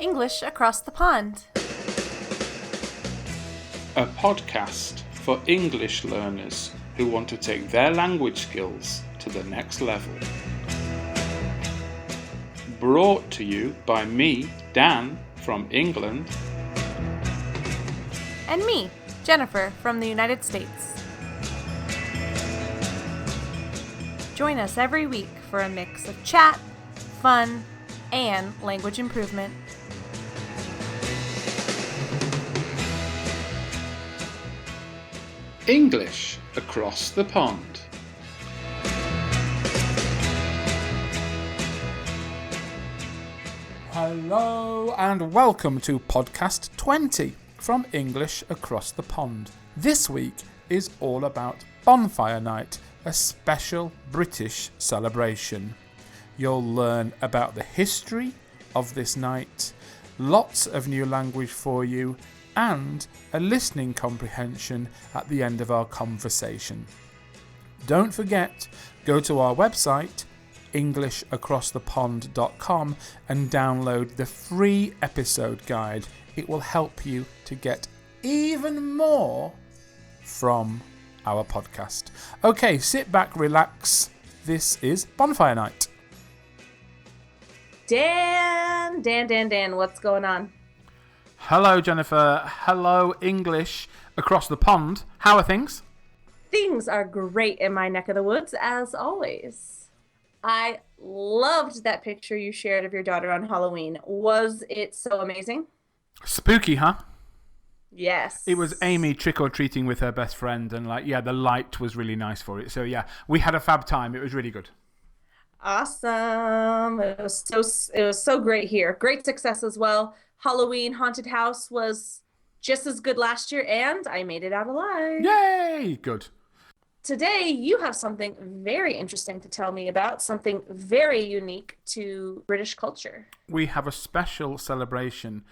English Across the Pond. A podcast for English learners who want to take their language skills to the next level. Brought to you by me, Dan, from England. And me, Jennifer, from the United States. Join us every week for a mix of chat, fun, and language improvement. English Across the Pond. Hello and welcome to podcast 20 from English Across the Pond. This week is all about Bonfire Night, a special British celebration. You'll learn about the history of this night, lots of new language for you, and a listening comprehension at the end of our conversation. Don't forget, go to our website, EnglishAcrossThePond.com, and download the free episode guide. It will help you to get even more from our podcast. Okay, sit back, relax. This is Bonfire Night. Dan, what's going on? Hello, Jennifer. Hello, English Across the Pond. How are things? Things are great in my neck of the woods, as always. I loved that picture you shared of your daughter on Halloween. Was it so amazing? Spooky, huh? Yes. It was Amy trick-or-treating with her best friend, and the light was really nice for it. So yeah, we had a fab time. It was really good. Awesome. It was so great here. Great success as well. Halloween Haunted House was just as good last year, and I made it out alive. Yay! Good. Today, you have something very interesting to tell me about, something very unique to British culture. We have a special celebration.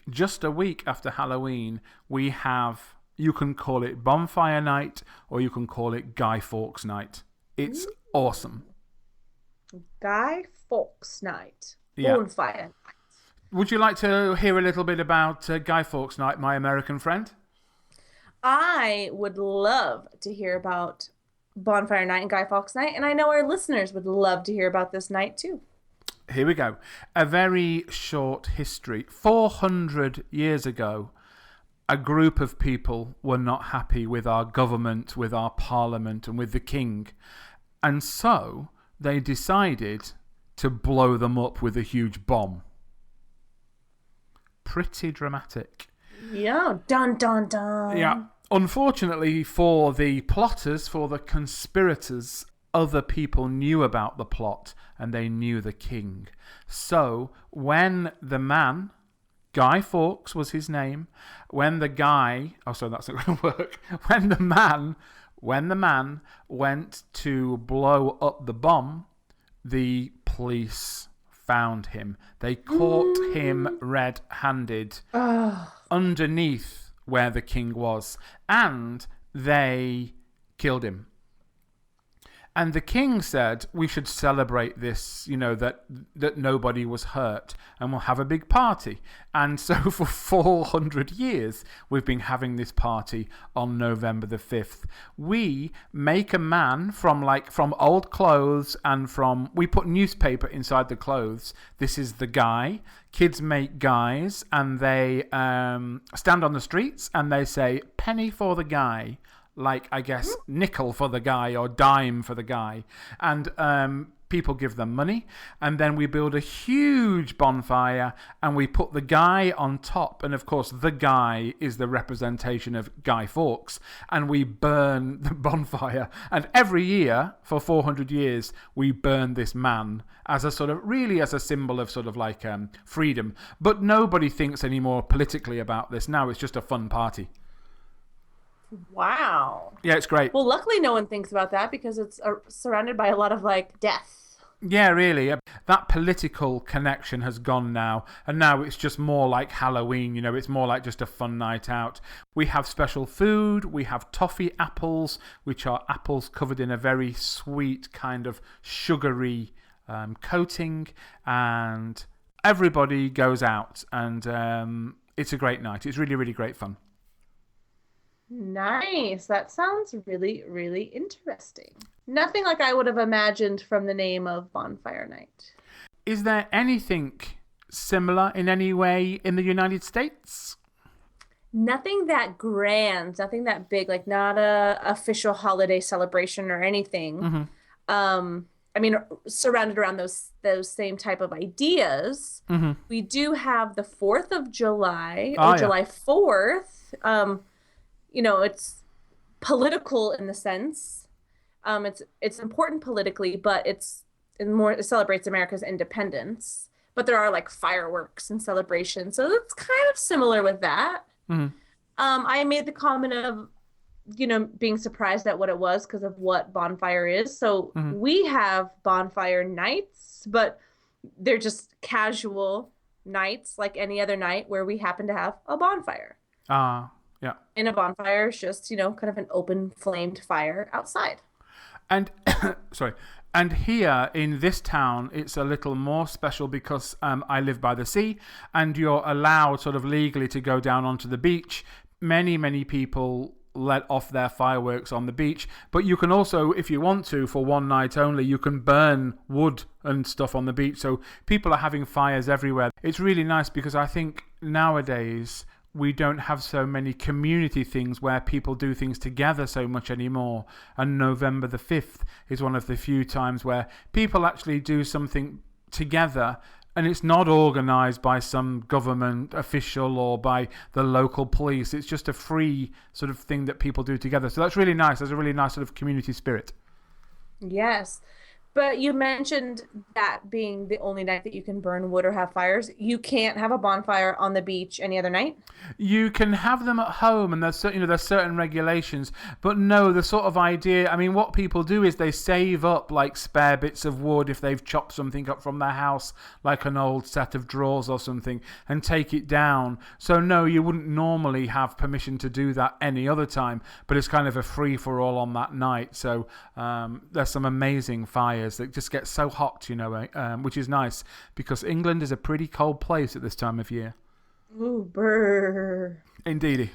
Just a week after Halloween, we have, you can call it Bonfire Night, or you can call it Guy Fawkes Night. It's awesome. Guy Fawkes Night. Yeah. Bonfire Night. Would you like to hear a little bit about Guy Fawkes Night, my American friend? I would love to hear about Bonfire Night and Guy Fawkes Night, and I know our listeners would love to hear about this night too. Here we go. A very short history. 400 years ago, a group of people were not happy with our government, with our parliament, and with the king. And so they decided to blow them up with a huge bomb. Pretty dramatic. Yeah, dun dun dun. Yeah. Unfortunately for the plotters, for the conspirators, other people knew about the plot and they knew the king. So when the man, Guy Fawkes was his name, when the man went to blow up the bomb, the police found him. They caught him red-handed underneath where the king was, and they killed him. And the king said, we should celebrate this, that nobody was hurt, and we'll have a big party. And so for 400 years, we've been having this party on November the 5th. We make a man from old clothes, and we put newspaper inside the clothes. This is the guy. Kids make guys, and they stand on the streets, and they say, penny for the guy. Nickel for the guy or dime for the guy. And people give them money. And then we build a huge bonfire and we put the guy on top. And of course, the guy is the representation of Guy Fawkes. And we burn the bonfire. And every year for 400 years, we burn this man as a symbol of freedom. But nobody thinks anymore politically about this. Now it's just a fun party. Wow. Yeah, it's great. Well, luckily no one thinks about that because it's surrounded by a lot of death. Yeah, really. That political connection has gone now. And now it's just more like Halloween. It's more like just a fun night out. We have special food. We have toffee apples, which are apples covered in a very sweet kind of sugary coating. And everybody goes out, and it's a great night. It's really, really great fun. Nice. That sounds really, really interesting. Nothing like I would have imagined from the name of Bonfire Night. Is there anything similar in any way in the United States? Nothing that grand, nothing that big, like not a official holiday celebration or anything. I mean, surrounded around those same type of ideas. We do have the 4th of July, or July 4th. It's political in the sense. It's important politically, but it celebrates America's independence. But there are like fireworks and celebrations, so it's kind of similar with that. I made the comment of, being surprised at what it was because of what bonfire is. So we have bonfire nights, but they're just casual nights like any other night where we happen to have a bonfire. Yeah. And a bonfire is just, kind of an open flamed fire outside. And sorry. And here in this town, it's a little more special because I live by the sea, and you're allowed sort of legally to go down onto the beach. Many, many people let off their fireworks on the beach, but you can also, if you want to, for one night only, you can burn wood and stuff on the beach. So people are having fires everywhere. It's really nice because I think nowadays we don't have so many community things where people do things together so much anymore. And November the 5th is one of the few times where people actually do something together, and it's not organised by some government official or by the local police. It's just a free sort of thing that people do together. So that's really nice. There's a really nice sort of community spirit. Yes. But you mentioned that being the only night that you can burn wood or have fires. You can't have a bonfire on the beach any other night? You can have them at home, and there's certain regulations. But no, the sort of idea, I mean, what people do is they save up like spare bits of wood if they've chopped something up from their house, like an old set of drawers or something, and take it down. So no, you wouldn't normally have permission to do that any other time, but it's kind of a free-for-all on that night. So there's some amazing fires that just get so hot, which is nice because England is a pretty cold place at this time of year. Ooh, brr. Indeedy.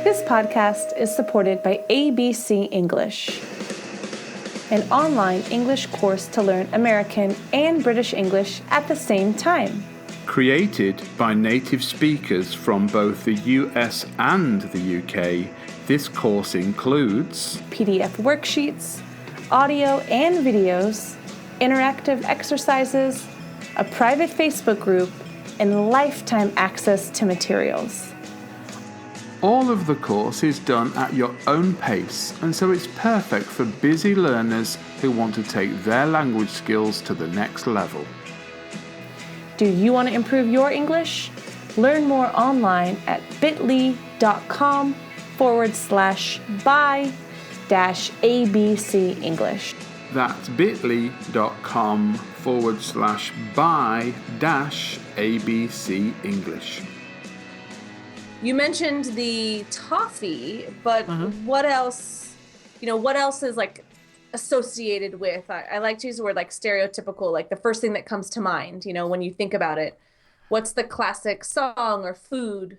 This podcast is supported by ABC English, an online English course to learn American and British English at the same time. Created by native speakers from both the US and the UK, this course includes PDF worksheets, audio and videos, interactive exercises, a private Facebook group, and lifetime access to materials. all of the course is done at your own pace, and so it's perfect for busy learners who want to take their language skills to the next level. Do you want to improve your English? Learn more online at bit.ly/by-ABC English. That's bit.ly.com/by-ABC English. You mentioned the toffee, but what else, what else is like associated with, I like to use the word like stereotypical, like the first thing that comes to mind, when you think about it. What's the classic song or food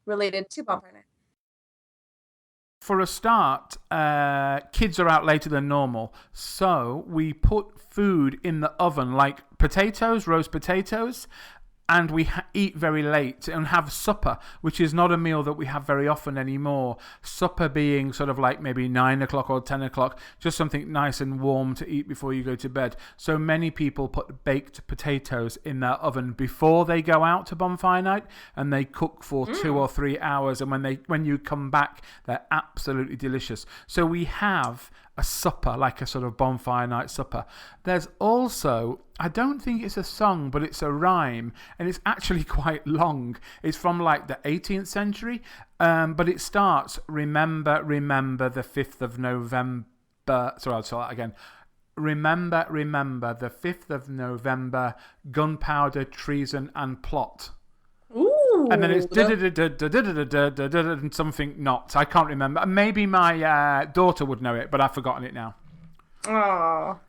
related to Bonfire Night? For a start, kids are out later than normal, so we put food in the oven, like potatoes, roast potatoes, and we eat very late and have supper, which is not a meal that we have very often anymore. Supper being sort of like maybe 9 o'clock or 10 o'clock, just something nice and warm to eat before you go to bed. So many people put baked potatoes in their oven before they go out to Bonfire Night, and they cook for 2 or 3 hours, and when you come back, they're absolutely delicious. So we have a supper, like a sort of Bonfire Night supper. There's also, I don't think it's a song, but it's a rhyme, and it's actually quite long. It's from like the 18th century, but it starts, remember, remember the 5th of November. Sorry, I'll start that again. Remember, remember the 5th of November, gunpowder, treason, and plot. Ooh. And then it's and something not. I can't remember. Maybe my daughter would know it, but I've forgotten it now. Aww.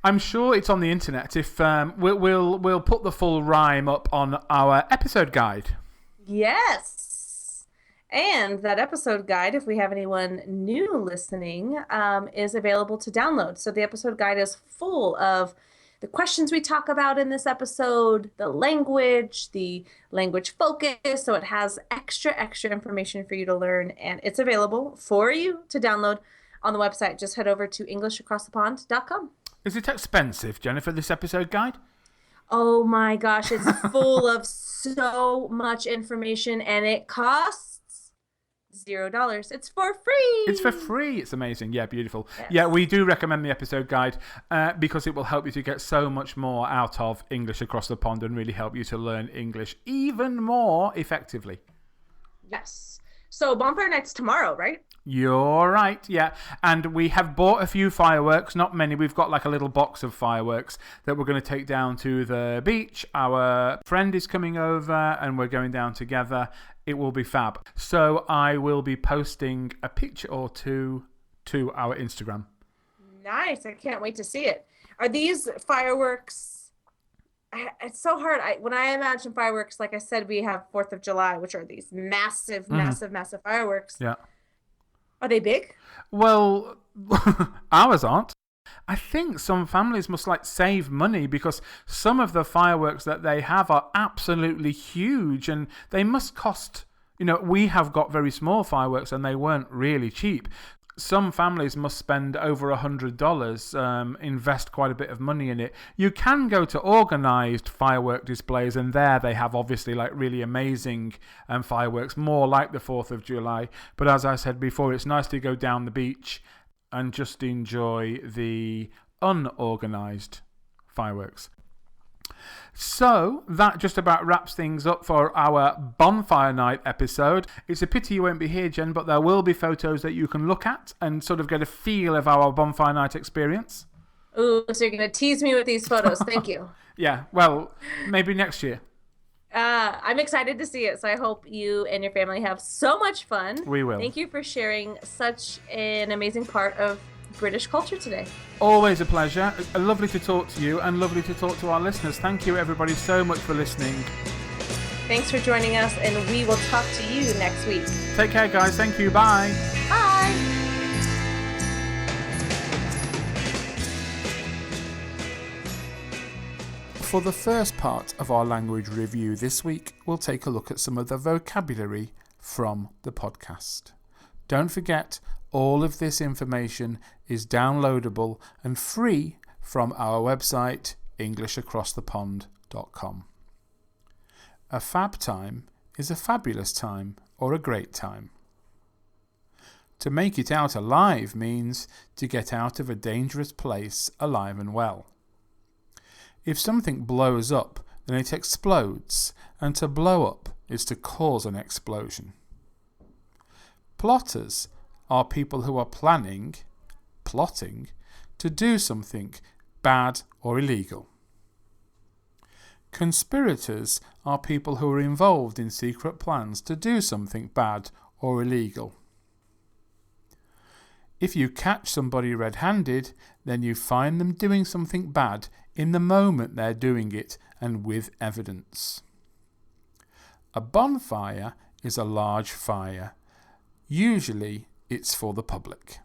I'm sure it's on the internet. If we'll put the full rhyme up on our episode guide. Yes. And that episode guide, if we have anyone new listening, is available to download. So the episode guide is full of the questions we talk about in this episode, the language focus. So it has extra information for you to learn, and it's available for you to download on the website. Just head over to EnglishAcrossThePond.com. Is it expensive, Jennifer, this episode guide? Oh my gosh, it's full of so much information, and it costs $0. It's for free. It's for free. It's amazing. Yeah, beautiful. Yes. Yeah, we do recommend the episode guide because it will help you to get so much more out of English Across the Pond and really help you to learn English even more effectively. Yes. So Bonfire Night's tomorrow, right? You're right, yeah. And we have bought a few fireworks, not many. We've got like a little box of fireworks that we're going to take down to the beach. Our friend is coming over and we're going down together. It will be fab. So I will be posting a picture or two to our Instagram. Nice. I can't wait to see it. Are these fireworks... It's so hard. When I imagine fireworks, like I said, we have 4th of July, which are these massive fireworks. Yeah. Are they big? Well, ours aren't. I think some families must save money because some of the fireworks that they have are absolutely huge and they must cost, we have got very small fireworks and they weren't really cheap. Some families must spend over $100, invest quite a bit of money in it. You can go to organised firework displays and there they have obviously really amazing fireworks, more like the 4th of July. But as I said before, it's nice to go down the beach and just enjoy the unorganised fireworks. So that just about wraps things up for our Bonfire Night episode. It's a pity you won't be here, Jen, but there will be photos that you can look at and sort of get a feel of our Bonfire Night experience. Ooh, so you're going to tease me with these photos. Thank you. Yeah, well, maybe next year. I'm excited to see it, so I hope you and your family have so much fun. We will. Thank you for sharing such an amazing part of British culture today. Always a pleasure. Lovely to talk to you and lovely to talk to our listeners. Thank you, everybody, so much for listening. Thanks for joining us, and we will talk to you next week. Take care, guys. Thank you. Bye. Bye. For the first part of our language review this week, we'll take a look at some of the vocabulary from the podcast. Don't forget, all of this information is downloadable and free from our website, EnglishAcrossThePond.com. A fab time is a fabulous time or a great time. To make it out alive means to get out of a dangerous place alive and well. If something blows up, then it explodes, and to blow up is to cause an explosion. Plotters are people who are plotting, to do something bad or illegal. Conspirators are people who are involved in secret plans to do something bad or illegal. If you catch somebody red-handed, then you find them doing something bad in the moment they're doing it and with evidence. A bonfire is a large fire. Usually it's for the public.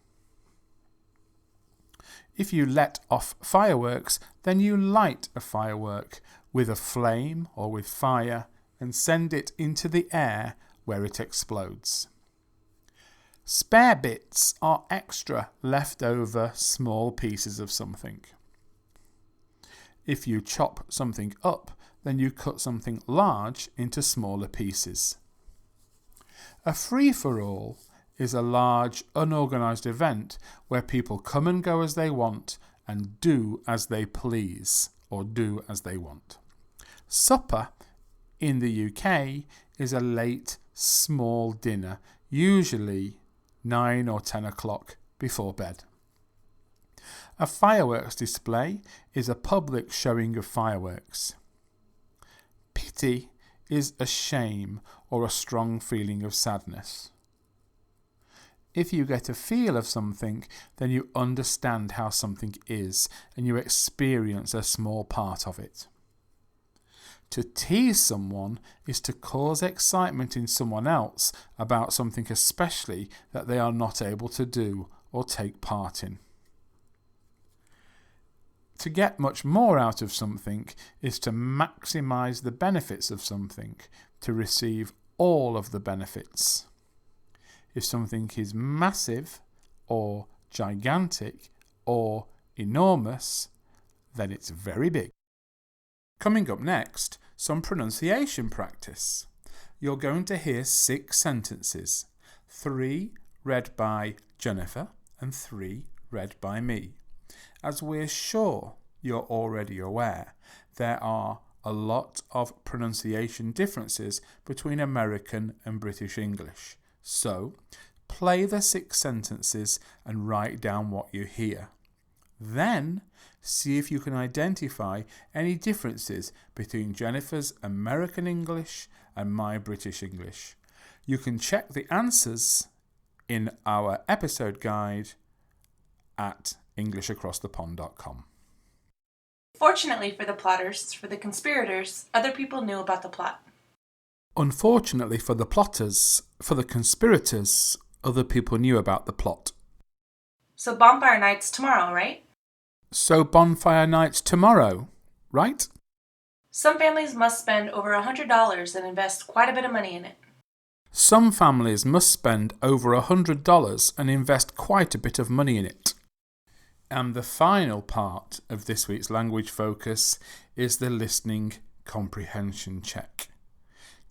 If you let off fireworks, then you light a firework with a flame or with fire and send it into the air where it explodes. Spare bits are extra leftover small pieces of something. If you chop something up, then you cut something large into smaller pieces. A free-for-all is a large, unorganised event where people come and go as they want and do as they please or do as they want. Supper in the UK is a late, small dinner, usually 9 or 10 o'clock before bed. A fireworks display is a public showing of fireworks. Pity is a shame or a strong feeling of sadness. If you get a feel of something, then you understand how something is, and you experience a small part of it. To tease someone is to cause excitement in someone else about something especially that they are not able to do or take part in. To get much more out of something is to maximize the benefits of something, to receive all of the benefits. If something is massive or gigantic or enormous, then it's very big. Coming up next, some pronunciation practice. You're going to hear 6 sentences, 3 read by Jennifer and 3 read by me. As we're sure you're already aware, there are a lot of pronunciation differences between American and British English. So, play the 6 sentences and write down what you hear. Then, see if you can identify any differences between Jennifer's American English and my British English. You can check the answers in our episode guide at EnglishAcrossThePond.com. Fortunately for the plotters, for the conspirators, other people knew about the plot. Unfortunately for the plotters, for the conspirators, other people knew about the plot. So Bonfire Night's tomorrow, right? So Bonfire Night's tomorrow, right? Some families must spend over $100 and invest quite a bit of money in it. Some families must spend over $100 and invest quite a bit of money in it. And the final part of this week's language focus is the listening comprehension check.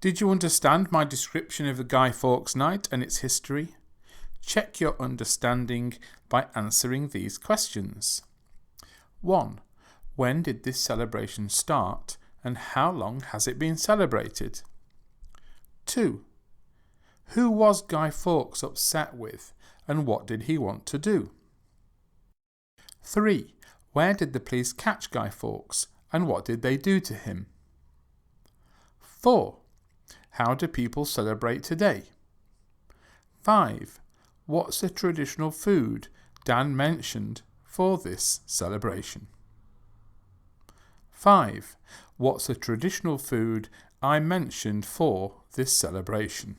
Did you understand my description of the Guy Fawkes Night and its history? Check your understanding by answering these questions. 1. When did this celebration start and how long has it been celebrated? 2. Who was Guy Fawkes upset with and what did he want to do? 3. Where did the police catch Guy Fawkes and what did they do to him? 4. How do people celebrate today? 5. What's the traditional food Dan mentioned for this celebration? 5. What's the traditional food I mentioned for this celebration?